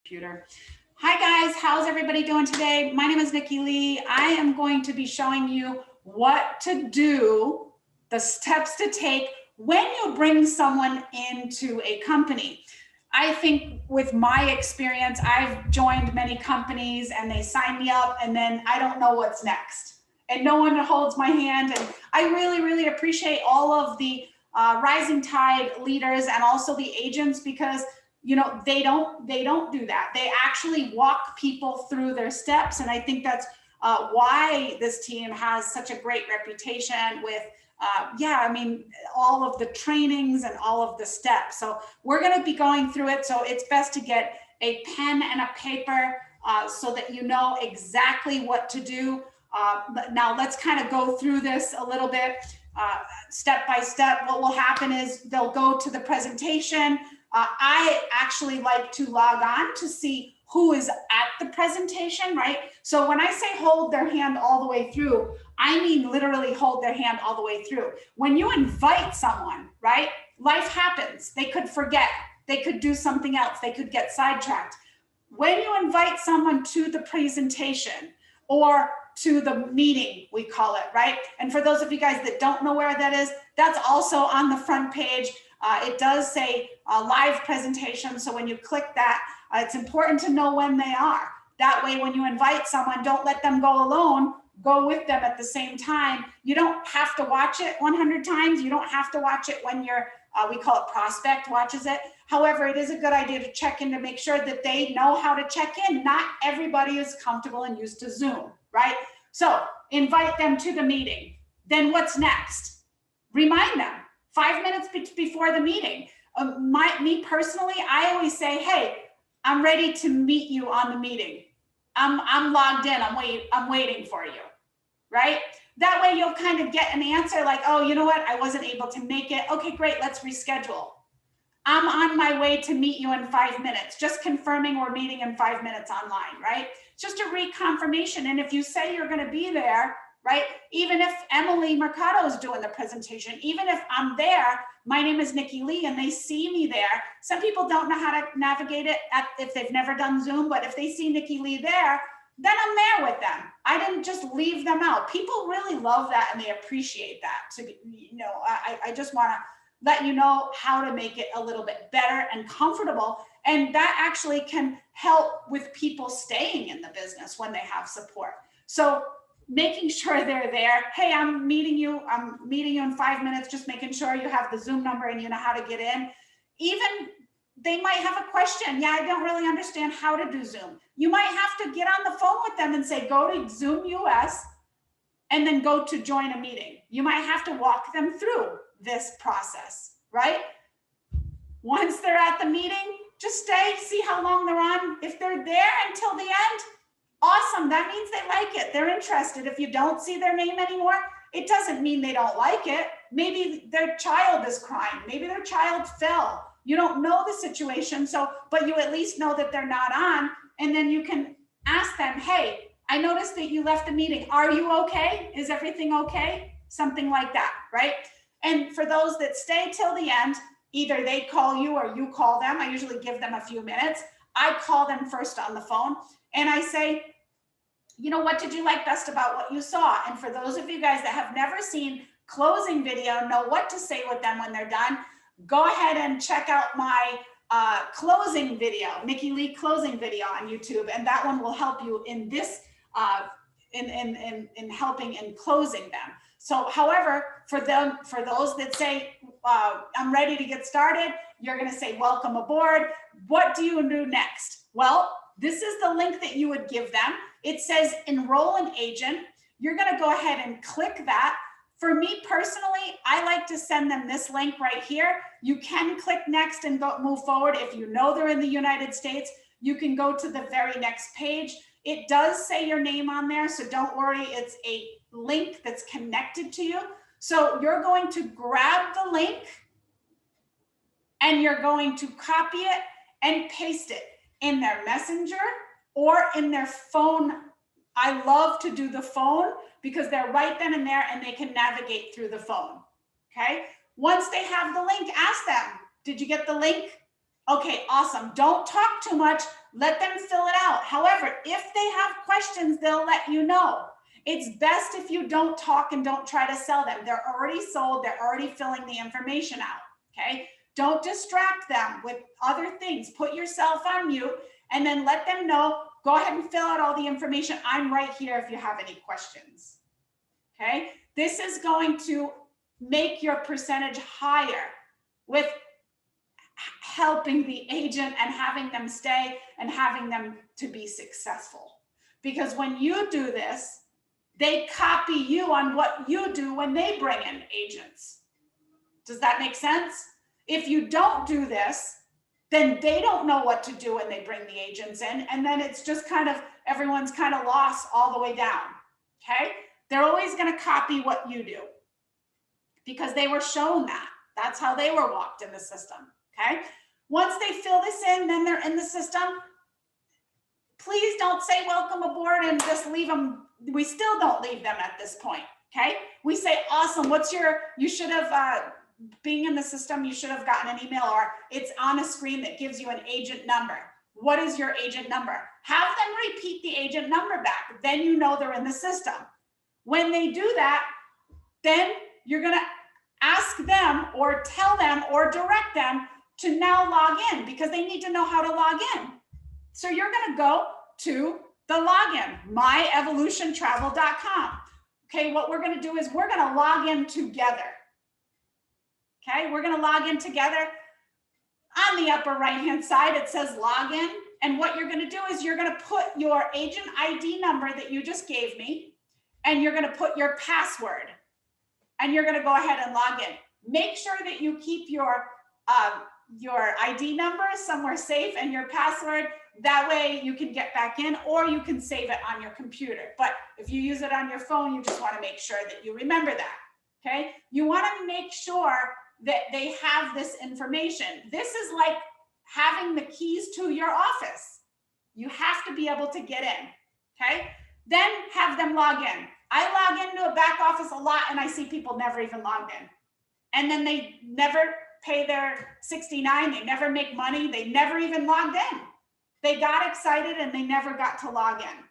computer. Hi guys, how's everybody doing today? My name is Nikki Lee. I am going to be showing you what to do, the steps to take when you bring someone into a company. I think with my experience, I've joined many companies and they sign me up and then I don't know what's next. And no one holds my hand. And I really appreciate all of the rising tide leaders and also the agents, because they don't do that. They actually walk people through their steps, and I think that's why this team has such a great reputation with all of the trainings and all of the steps. So we're going to be going through it, so it's best to get a pen and a paper so that you know exactly what to do. Now let's kind of go through this a little bit step by step. What will happen is they'll go to the presentation. I actually like to log on to see who is at the presentation, right? So when I say hold their hand all the way through, I mean literally hold their hand all the way through. When you invite someone, right, life happens. They could forget, they could do something else, they could get sidetracked. When you invite someone to the presentation or to the meeting, we call it, right? And for those of you guys that don't know where that is, that's also on the front page. It does say live presentation. So when you click that, it's important to know when they are. That way, when you invite someone, don't let them go alone, go with them at the same time. You don't have to watch it 100 times. You don't have to watch it when your, we call it prospect watches it. However, it is a good idea to check in to make sure that they know how to check in. Not everybody is comfortable and used to Zoom, right? So invite them to the meeting. Then what's next? Remind them 5 minutes before the meeting. Me personally, I always say, hey, I'm ready to meet you on the meeting. I'm logged in, I'm waiting for you, right? That way you'll kind of get an answer like, oh, you know what? I wasn't able to make it. Okay, great, let's reschedule. I'm on my way to meet you in 5 minutes, just confirming we're meeting in 5 minutes online, right? Just a reconfirmation. And if you say you're gonna be there, right? Even if Emily Mercado is doing the presentation, even if I'm there, my name is Nikki Lee and they see me there. Some people don't know how to navigate it if they've never done Zoom, but if they see Nikki Lee there, then I'm there with them. I didn't just leave them out. People really love that and they appreciate that. I just wanna let you know how to make it a little bit better and comfortable. And that actually can help with people staying in the business when they have support. So making sure they're there. Hey, I'm meeting you in 5 minutes, just making sure you have the Zoom number and you know how to get in. Even they might have a question. Yeah, I don't really understand how to do Zoom. You might have to get on the phone with them and say, go to Zoom US and then go to join a meeting. You might have to walk them through this process, right? Once they're at the meeting, just stay, see how long they're on. If they're there until the end, awesome, that means they like it, they're interested. If you don't see their name anymore, it doesn't mean they don't like it. Maybe their child is crying, maybe their child fell. You don't know the situation, but you at least know that they're not on, and then you can ask them, hey, I noticed that you left the meeting. Are you okay? Is everything okay? Something like that, right? And for those that stay till the end, either they call you or you call them. I usually give them a few minutes. I call them first on the phone and I say, what did you like best about what you saw? And for those of you guys that have never seen closing video, know what to say with them when they're done, go ahead and check out my closing video, Nikki Lee closing video on YouTube. And that one will help you in this, in helping in closing them. So, however, for those that say, I'm ready to get started, you're going to say, welcome aboard. What do you do next? Well, this is the link that you would give them. It says enroll an agent. You're going to go ahead and click that. For me personally, I like to send them this link right here. You can click next and move forward. If you know they're in the United States, you can go to the very next page. It does say your name on there, so don't worry. It's a link that's connected to you. So you're going to grab the link and you're going to copy it and paste it in their messenger or in their phone. I love to do the phone because they're right then and there and they can navigate through the phone, okay? Once they have the link, ask them, did you get the link? Okay, awesome. Don't talk too much. Let them fill it out. However, if they have questions, they'll let you know. It's best if you don't talk and don't try to sell them. They're already sold. They're already filling the information out. Okay. Don't distract them with other things. Put yourself on mute and then let them know. Go ahead and fill out all the information. I'm right here if you have any questions. Okay. This is going to make your percentage higher with helping the agent and having them stay and having them to be successful. Because when you do this, they copy you on what you do when they bring in agents. Does that make sense? If you don't do this, then they don't know what to do when they bring the agents in. And then it's just kind of, everyone's kind of lost all the way down. Okay. They're always going to copy what you do because they were shown that. That's how they were walked in the system. Okay. Once they fill this in, then they're in the system. Please don't say welcome aboard and just leave them. We still don't leave them at this point. Okay. We say, awesome. What's your, you should have, being in the system, you should have gotten an email or it's on a screen that gives you an agent number. What is your agent number? Have them repeat the agent number back. Then you know they're in the system. When they do that, then you're going to ask them or tell them or direct them to now log in because they need to know how to log in. So you're going to go to the login, myevolutiontravel.com. Okay, what we're going to do is we're going to log in together. Okay, we're going to log in together. On the upper right-hand side, it says login. And what you're going to do is you're going to put your agent ID number that you just gave me, and you're going to put your password, and you're going to go ahead and log in. Make sure that you keep your ID number somewhere safe and your password. That way you can get back in or you can save it on your computer. But if you use it on your phone, you just want to make sure that you remember that. Okay. You want to make sure that they have this information. This is like having the keys to your office. You have to be able to get in. Okay. Then have them log in. I log into a back office a lot and I see people never even logged in. And then they never pay their 69. They never make money. They never even logged in. They got excited and they never got to log in.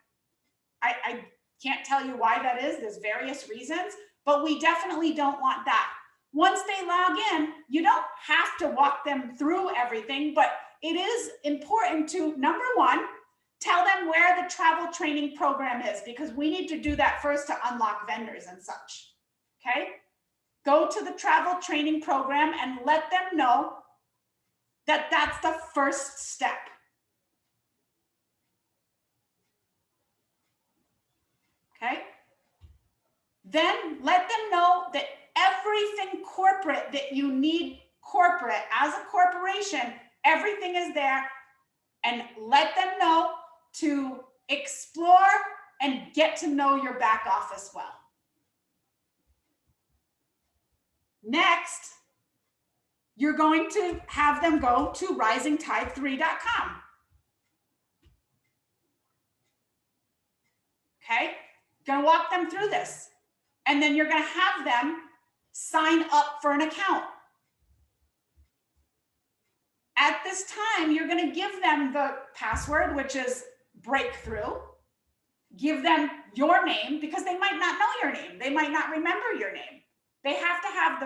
I can't tell you why that is. There's various reasons, but we definitely don't want that. Once they log in, you don't have to walk them through everything, but it is important to, number one, tell them where the travel training program is because we need to do that first to unlock vendors and such. Okay. Go to the travel training program and let them know that that's the first step. Okay. Then let them know that everything corporate that you need corporate as a corporation, everything is there, and let them know to explore and get to know your back office well. Next, you're going to have them go to risingtide3.com. Okay, going to walk them through this. And then you're going to have them sign up for an account. At this time, you're going to give them the password, which is breakthrough. Give them your name because they might not know your name. They might not remember your name. They have to have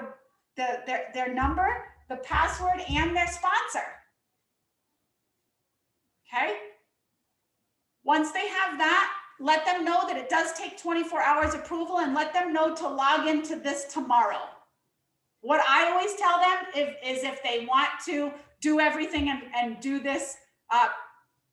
their number, the password, and their sponsor. Okay? Once they have that, let them know that it does take 24 hours approval and let them know to log into this tomorrow. What I always tell them is if they want to do everything and do this,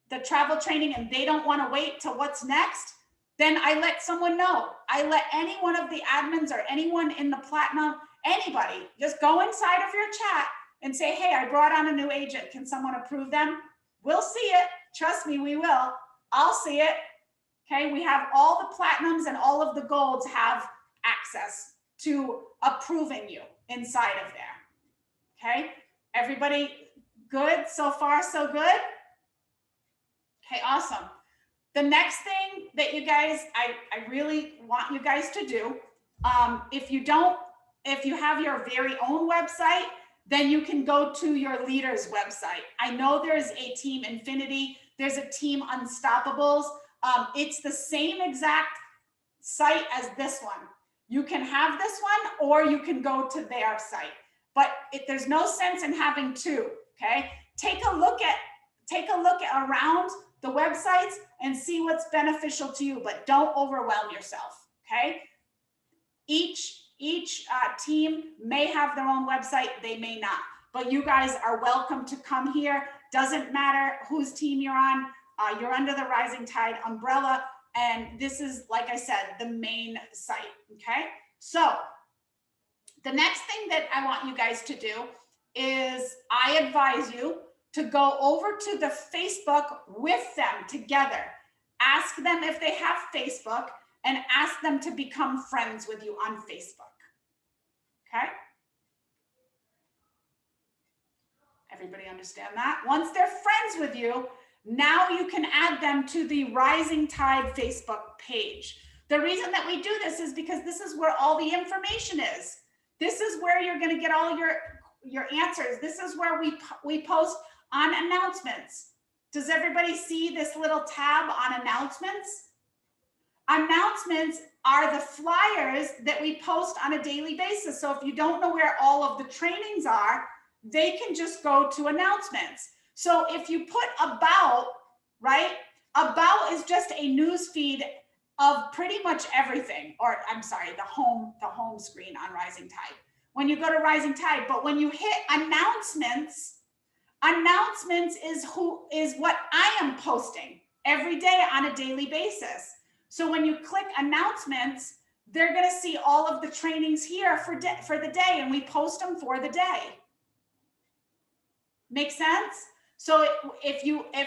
the travel training, and they don't want to wait till what's next, then I let someone know. I let any one of the admins or anyone in the platinum, anybody, just go inside of your chat and say, hey, I brought on a new agent. Can someone approve them? We'll see it. Trust me, we will. I'll see it. Okay, we have all the platinums and all of the golds have access to approving you inside of there. Okay, everybody good? So far, so good? Okay, awesome. The next thing that you guys, I really want you guys to do, if you have your very own website, then you can go to your leader's website. I know there's a Team Infinity, there's a Team Unstoppables. It's the same exact site as this one. You can have this one or you can go to their site, but there's no sense in having two, okay? Take a look around the websites and see what's beneficial to you, but don't overwhelm yourself, okay? Each team may have their own website, they may not, but you guys are welcome to come here. Doesn't matter whose team you're on, you're under the Rising Tide umbrella, and this is, like I said, the main site, okay? So the next thing that I want you guys to do is I advise you to go over to the Facebook with them together. Ask them if they have Facebook and ask them to become friends with you on Facebook, okay? Everybody understand that? Once they're friends with you, now you can add them to the Rising Tide Facebook page. The reason that we do this is because this is where all the information is. This is where you're going to get all your answers. This is where we post on announcements. Does everybody see this little tab on announcements? Announcements are the flyers that we post on a daily basis. So if you don't know where all of the trainings are, they can just go to announcements. So if you put about, right? About is just a news feed of pretty much everything, or I'm sorry, the home screen on Rising Tide. When you go to Rising Tide, but when you hit announcements is what I am posting every day on a daily basis. So when you click announcements, they're going to see all of the trainings here for the day, and we post them for the day. Make sense? So if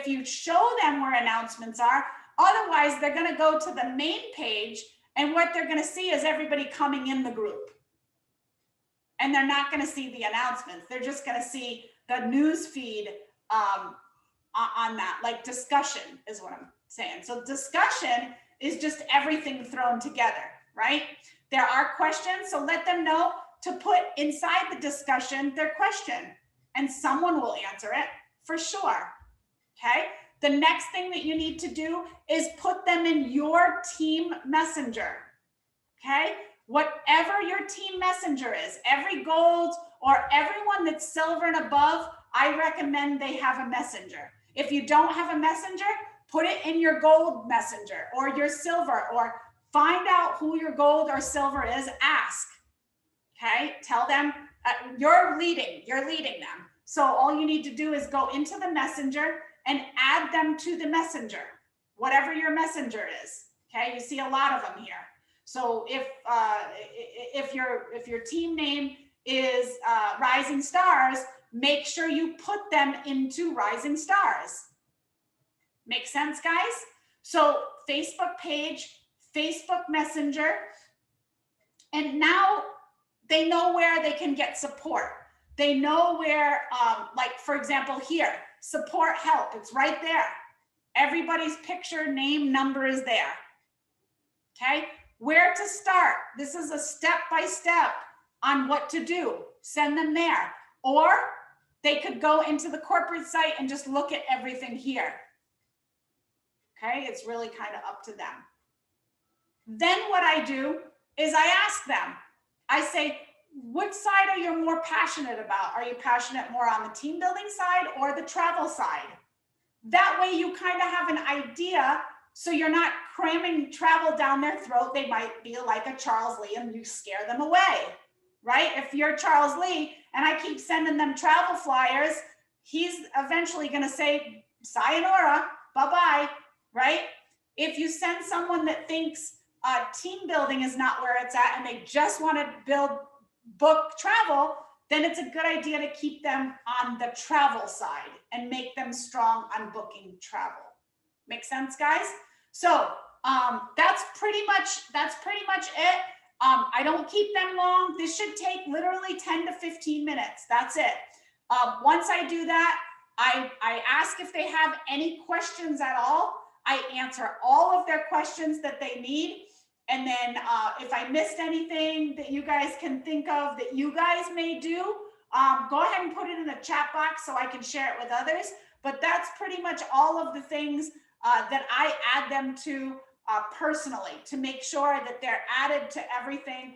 you show them where announcements are, otherwise they're going to go to the main page, and what they're going to see is everybody coming in the group. And they're not going to see the announcements. They're just going to see the news feed on that, like discussion is what I'm saying. So discussion is just everything thrown together, right? There are questions, so let them know to put inside the discussion their question, and someone will answer it for sure, okay? The next thing that you need to do is put them in your team messenger, okay? Whatever your team messenger is, every gold or everyone that's silver and above, I recommend they have a messenger. If you don't have a messenger, put it in your gold messenger or your silver, or find out who your gold or silver is, ask, okay? Tell them you're leading them. So all you need to do is go into the messenger and add them to the messenger, whatever your messenger is, okay? You see a lot of them here. So if your team name is Rising Stars, make sure you put them into Rising Stars. Make sense, guys? So Facebook page, Facebook Messenger, and now they know where they can get support. They know where, like for example here, support help, it's right there. Everybody's picture, name, number is there, okay? Where to start. This is a step-by-step on what to do. Send them there. Or they could go into the corporate site and just look at everything here. Okay, it's really kind of up to them. Then what I do is I ask them, I say, which side are you more passionate about? Are you passionate more on the team building side or the travel side? That way you kind of have an idea, so you're not cramming travel down their throat. They might be like a Charles Lee and you scare them away, right? If you're Charles Lee and I keep sending them travel flyers, he's eventually going to say, sayonara, bye-bye, right? If you send someone that thinks team building is not where it's at and they just want to book travel, then it's a good idea to keep them on the travel side and make them strong on booking travel. Make sense, guys? So that's pretty much it. I don't keep them long. This should take literally 10 to 15 minutes. That's it. Once I do that, I ask if they have any questions at all. I answer all of their questions that they need. And then if I missed anything that you guys can think of that you guys may do, go ahead and put it in the chat box so I can share it with others. But that's pretty much all of the things that I add them to personally, to make sure that they're added to everything.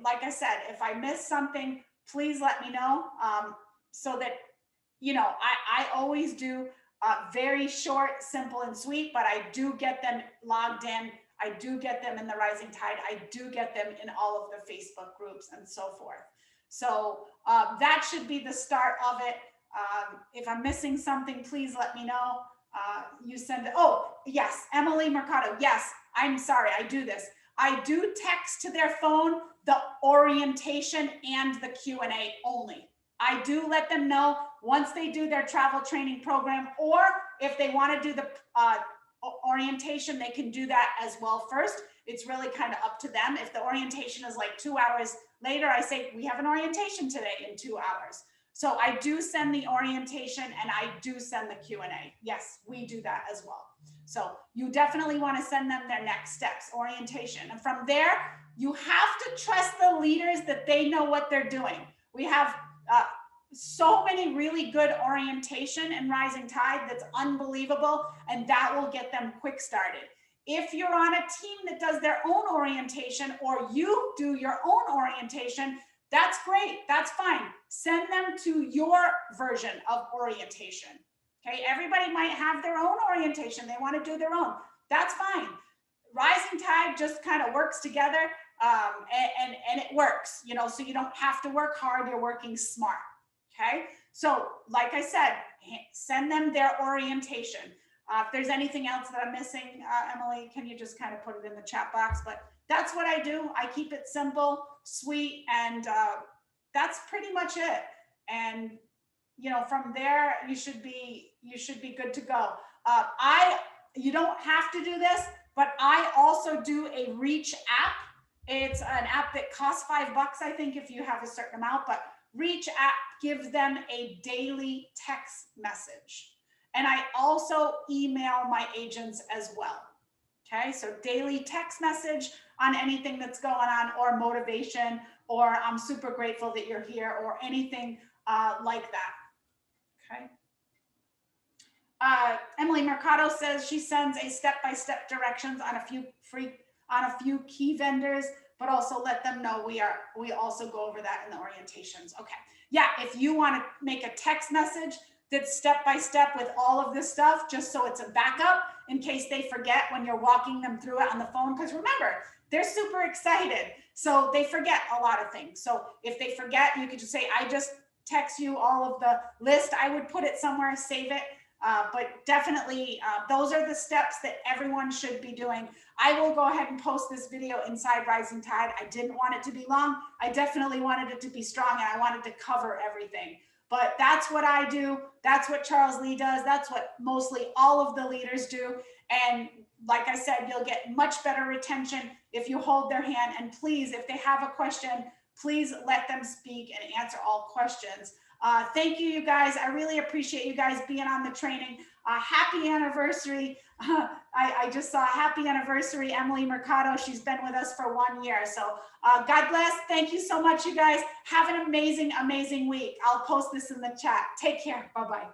Like I said, if I miss something, please let me know, so that, you know, I always do very short, simple, and sweet, but I do get them logged in. I do get them in the Rising Tide. I do get them in all of the Facebook groups and so forth. So that should be the start of it. If I'm missing something, please let me know. You send it. Oh, yes, Emily Mercado. Yes, I'm sorry, I do this. I do text to their phone the orientation and the Q&A only. I do let them know once they do their travel training program, or if they want to do the orientation, they can do that as well first. It's really kind of up to them. If the orientation is like 2 hours later, I say, we have an orientation today in 2 hours. So I do send the orientation and I do send the Q&A. Yes, we do that as well. So you definitely want to send them their next steps, orientation. And from there, you have to trust the leaders that they know what they're doing. We have so many really good orientation in Rising Tide that's unbelievable, and that will get them quick started. If you're on a team that does their own orientation, or you do your own orientation, that's great, that's fine. Send them to your version of orientation. Okay, everybody might have their own orientation. They want to do their own. That's fine. Rising Tide just kind of works together, and it works, you know, so you don't have to work hard, you're working smart. Okay, so like I said, send them their orientation. If there's anything else that I'm missing, Emily, can you just kind of put it in the chat box? But that's what I do. I keep it simple, sweet, and that's pretty much it. And you know, from there, you should be good to go. You don't have to do this, but I also do a Reach app. It's an app that costs $5, I think, if you have a certain amount, but Reach app gives them a daily text message. And I also email my agents as well. Okay, so daily text message on anything that's going on, or motivation, or I'm super grateful that you're here, or anything like that. Okay. Emily Mercado says she sends a step-by-step directions on a few key vendors, but also let them know we also go over that in the orientations. Okay. Yeah, if you want to make a text message that's step-by-step with all of this stuff, just so it's a backup in case they forget when you're walking them through it on the phone. Because remember, they're super excited, so they forget a lot of things. So if they forget, you could just say, I just text you all of the list. I would put it somewhere, save it. But definitely, those are the steps that everyone should be doing. I will go ahead and post this video inside Rising Tide. I didn't want it to be long. I definitely wanted it to be strong, and I wanted to cover everything. But that's what I do. That's what Charles Lee does. That's what mostly all of the leaders do. And like I said, you'll get much better retention if you hold their hand. And please, if they have a question, please let them speak and answer all questions. Thank you, you guys. I really appreciate you guys being on the training. Happy anniversary. I just saw happy anniversary, Emily Mercado. She's been with us for 1 year. So God bless. Thank you so much, you guys. Have an amazing, amazing week. I'll post this in the chat. Take care. Bye-bye.